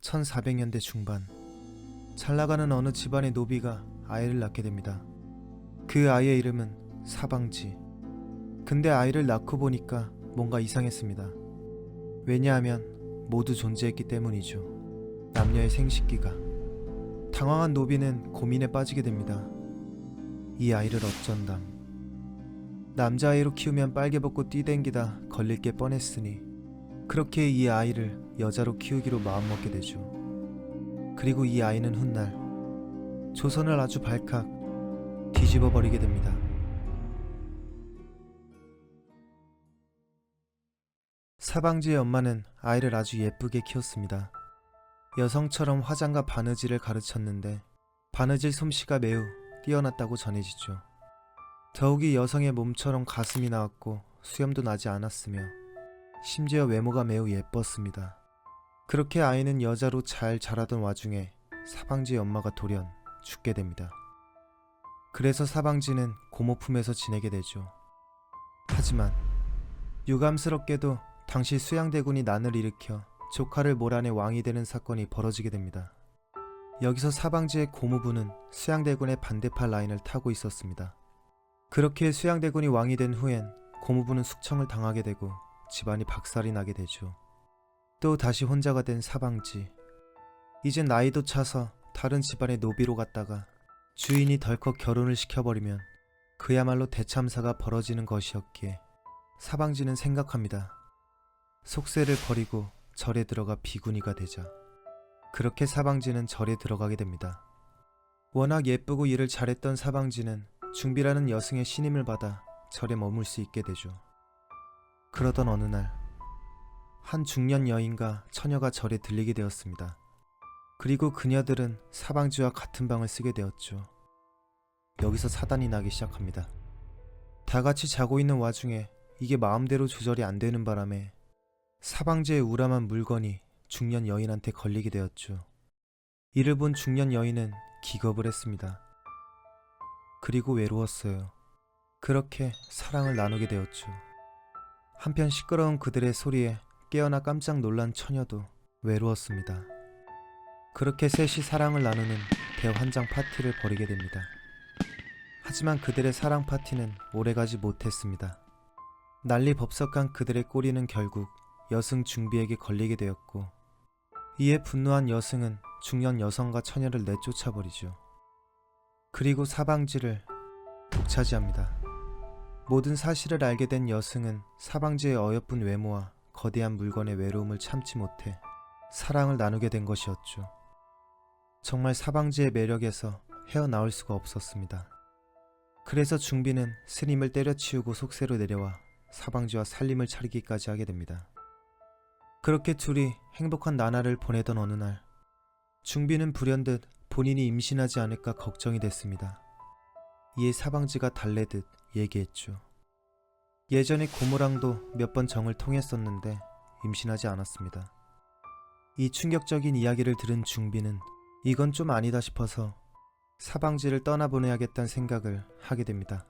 1400년대 중반, 잘 나가는 어느 집안의 노비가 아이를 낳게 됩니다. 그 아이의 이름은 사방지. 근데 아이를 낳고 보니까 뭔가 이상했습니다. 왜냐하면 모두 존재했기 때문이죠. 남녀의 생식기가. 당황한 노비는 고민에 빠지게 됩니다. 이 아이를 어쩐담. 남자아이로 키우면 빨개벗고 뛰댕기다 걸릴 게 뻔했으니 그렇게 이 아이를 여자로 키우기로 마음먹게 되죠. 그리고 이 아이는 훗날 조선을 아주 발칵 뒤집어 버리게 됩니다. 사방지의 엄마는 아이를 아주 예쁘게 키웠습니다. 여성처럼 화장과 바느질을 가르쳤는데 바느질 솜씨가 매우 뛰어났다고 전해지죠. 더욱이 여성의 몸처럼 가슴이 나왔고 수염도 나지 않았으며 심지어 외모가 매우 예뻤습니다. 그렇게 아이는 여자로 잘 자라던 와중에 사방지의 엄마가 돌연 죽게 됩니다. 그래서 사방지는 고모 품에서 지내게 되죠. 하지만 유감스럽게도 당시 수양대군이 난을 일으켜 조카를 몰아내 왕이 되는 사건이 벌어지게 됩니다. 여기서 사방지의 고모부는 수양대군의 반대파 라인을 타고 있었습니다. 그렇게 수양대군이 왕이 된 후엔 고모부는 숙청을 당하게 되고 집안이 박살이 나게 되죠. 또 다시 혼자가 된 사방지. 이젠 나이도 차서 다른 집안의 노비로 갔다가 주인이 덜컥 결혼을 시켜버리면 그야말로 대참사가 벌어지는 것이었기에 사방지는 생각합니다. 속세를 버리고 절에 들어가 비구니가 되자. 그렇게 사방지는 절에 들어가게 됩니다. 워낙 예쁘고 일을 잘했던 사방지는 중비라는 여승의 신임을 받아 절에 머물 수 있게 되죠. 그러던 어느 날 한 중년 여인과 처녀가 절에 들리게 되었습니다. 그리고 그녀들은 사방지와 같은 방을 쓰게 되었죠. 여기서 사단이 나기 시작합니다. 다 같이 자고 있는 와중에 이게 마음대로 조절이 안 되는 바람에 사방지의 우람한 물건이 중년 여인한테 걸리게 되었죠. 이를 본 중년 여인은 기겁을 했습니다. 그리고 외로웠어요. 그렇게 사랑을 나누게 되었죠. 한편 시끄러운 그들의 소리에 깨어나 깜짝 놀란 처녀도 외로웠습니다. 그렇게 셋이 사랑을 나누는 대환장 파티를 벌이게 됩니다. 하지만 그들의 사랑 파티는 오래가지 못했습니다. 난리법석한 그들의 꼬리는 결국 여승 중비에게 걸리게 되었고, 이에 분노한 여승은 중년 여성과 처녀를 내쫓아버리죠. 그리고 사방지를 독차지합니다. 모든 사실을 알게 된 여승은 사방지의 어여쁜 외모와 거대한 물건의 외로움을 참지 못해 사랑을 나누게 된 것이었죠. 정말 사방지의 매력에서 헤어나올 수가 없었습니다. 그래서 중비는 스님을 때려치우고 속세로 내려와 사방지와 살림을 차리기까지 하게 됩니다. 그렇게 둘이 행복한 나날을 보내던 어느 날, 중비는 불현듯 본인이 임신하지 않을까 걱정이 됐습니다. 이에 사방지가 달래듯 얘기했죠. 예전에 고모랑도 몇 번 정을 통했었는데 임신하지 않았습니다. 이 충격적인 이야기를 들은 중비는 이건 좀 아니다 싶어서 사방지를 떠나보내야겠다는 생각을 하게 됩니다.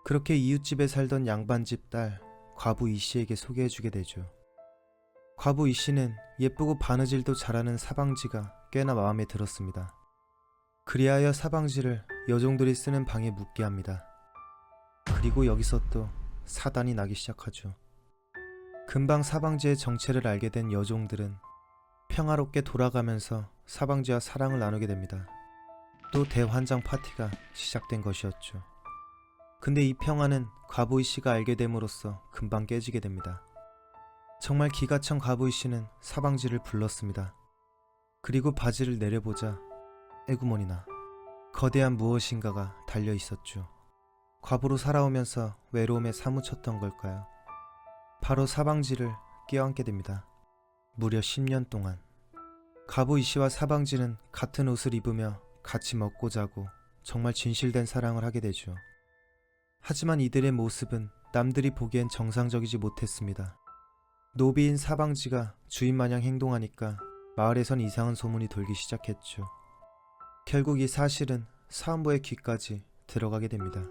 그렇게 이웃집에 살던 양반집 딸 과부 이씨에게 소개해주게 되죠. 과부 이씨는 예쁘고 바느질도 잘하는 사방지가 꽤나 마음에 들었습니다. 그리하여 사방지를 여종들이 쓰는 방에 묵게 합니다. 그리고 여기서 또 사단이 나기 시작하죠. 금방 사방지의 정체를 알게 된 여종들은 평화롭게 돌아가면서 사방지와 사랑을 나누게 됩니다. 또 대환장 파티가 시작된 것이었죠. 근데 이 평화는 과부이 씨가 알게 됨으로써 금방 깨지게 됩니다. 정말 기가 찬 과부이 씨는 사방지를 불렀습니다. 그리고 바지를 내려보자 에구머니나 거대한 무엇인가가 달려 있었죠. 과부로 살아오면서 외로움에 사무쳤던 걸까요? 바로 사방지를 껴안게 됩니다. 무려 10년 동안. 과부 이씨와 사방지는 같은 옷을 입으며 같이 먹고 자고 정말 진실된 사랑을 하게 되죠. 하지만 이들의 모습은 남들이 보기엔 정상적이지 못했습니다. 노비인 사방지가 주인마냥 행동하니까 마을에선 이상한 소문이 돌기 시작했죠. 결국 이 사실은 사헌부의 귀까지 들어가게 됩니다.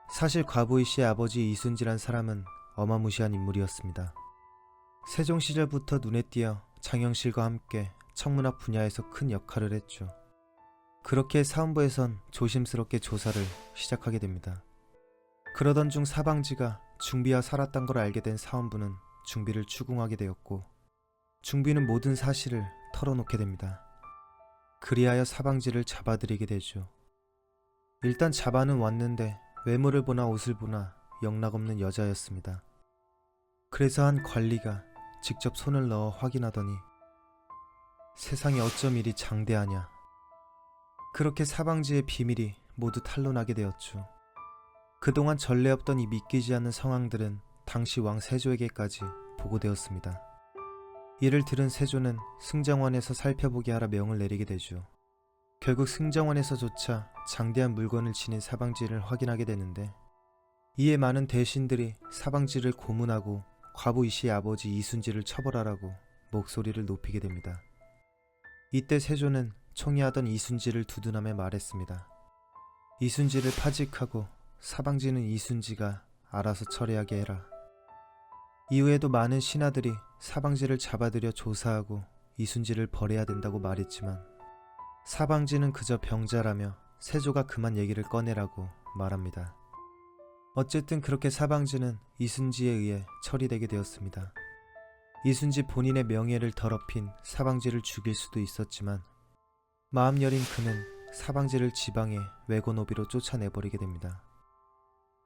사실 과부이 씨의 아버지 이순지란 사람은 어마무시한 인물이었습니다. 세종 시절부터 눈에 띄어 장영실과 함께 청문학 분야에서 큰 역할을 했죠. 그렇게 사헌부에선 조심스럽게 조사를 시작하게 됩니다. 그러던 중 사방지가 중비와 살았던 걸 알게 된 사헌부는 중비를 추궁하게 되었고, 중비는 모든 사실을 털어놓게 됩니다. 그리하여 사방지를 잡아들이게 되죠. 일단 잡아는 왔는데 외모를 보나 옷을 보나 영락없는 여자였습니다. 그래서 한 관리가 직접 손을 넣어 확인하더니 세상에 어쩜 이리 장대하냐. 그렇게 사방지의 비밀이 모두 탄로나게 되었죠. 그동안 전례 없던 이 믿기지 않는 상황들은 당시 왕 세조에게까지 보고되었습니다. 이를 들은 세조는 승정원에서 살펴보게 하라 명을 내리게 되죠. 결국 승정원에서조차 장대한 물건을 지닌 사방지를 확인하게 되는데, 이에 많은 대신들이 사방지를 고문하고 과부 이씨의 아버지 이순지를 처벌하라고 목소리를 높이게 됩니다. 이때 세조는 총애하던 이순지를 두둔하며 말했습니다. 이순지를 파직하고 사방지는 이순지가 알아서 처리하게 해라. 이후에도 많은 신하들이 사방지를 잡아들여 조사하고 이순지를 벌해야 된다고 말했지만, 사방지는 그저 병자라며 세조가 그만 얘기를 꺼내라고 말합니다. 어쨌든 그렇게 사방지는 이순지에 의해 처리되게 되었습니다. 이순지 본인의 명예를 더럽힌 사방지를 죽일 수도 있었지만, 마음 여린 그는 사방지를 지방에 외고노비로 쫓아내버리게 됩니다.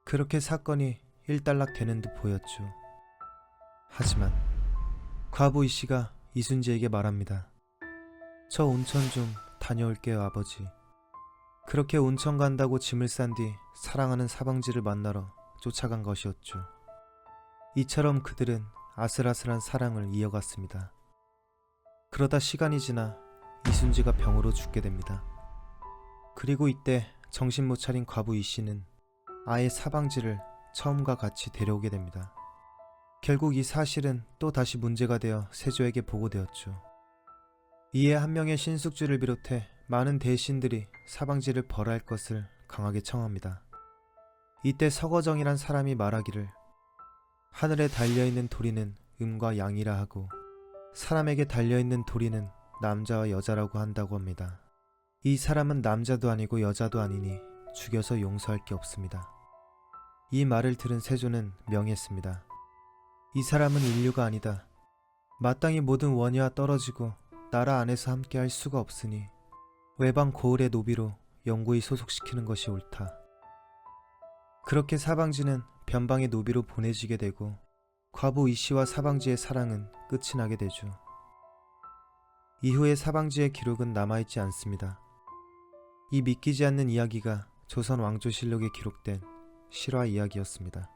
그렇게 사건이 일단락 되는 듯 보였죠. 하지만 과부 이씨가 이순지에게 말합니다. 저 온천 좀 다녀올게요, 아버지. 그렇게 온천 간다고 짐을 싼 뒤 사랑하는 사방지를 만나러 쫓아간 것이었죠. 이처럼 그들은 아슬아슬한 사랑을 이어갔습니다. 그러다 시간이 지나 이순지가 병으로 죽게 됩니다. 그리고 이때 정신 못 차린 과부 이씨는 아예 사방지를 처음과 같이 데려오게 됩니다. 결국 이 사실은 또 다시 문제가 되어 세조에게 보고되었죠. 이에 한 명의 신숙주를 비롯해 많은 대신들이 사방지를 벌할 것을 강하게 청합니다. 이때 서거정이란 사람이 말하기를, 하늘에 달려있는 도리는 음과 양이라 하고 사람에게 달려있는 도리는 남자와 여자라고 한다고 합니다. 이 사람은 남자도 아니고 여자도 아니니 죽여서 용서할 게 없습니다. 이 말을 들은 세조는 명했습니다. 이 사람은 인류가 아니다. 마땅히 모든 원의와 떨어지고 나라 안에서 함께 할 수가 없으니 외방 고을의 노비로 영구히 소속시키는 것이 옳다. 그렇게 사방지는 변방의 노비로 보내지게 되고 과부 이씨와 사방지의 사랑은 끝이 나게 되죠. 이후에 사방지의 기록은 남아있지 않습니다. 이 믿기지 않는 이야기가 조선 왕조실록에 기록된 실화 이야기였습니다.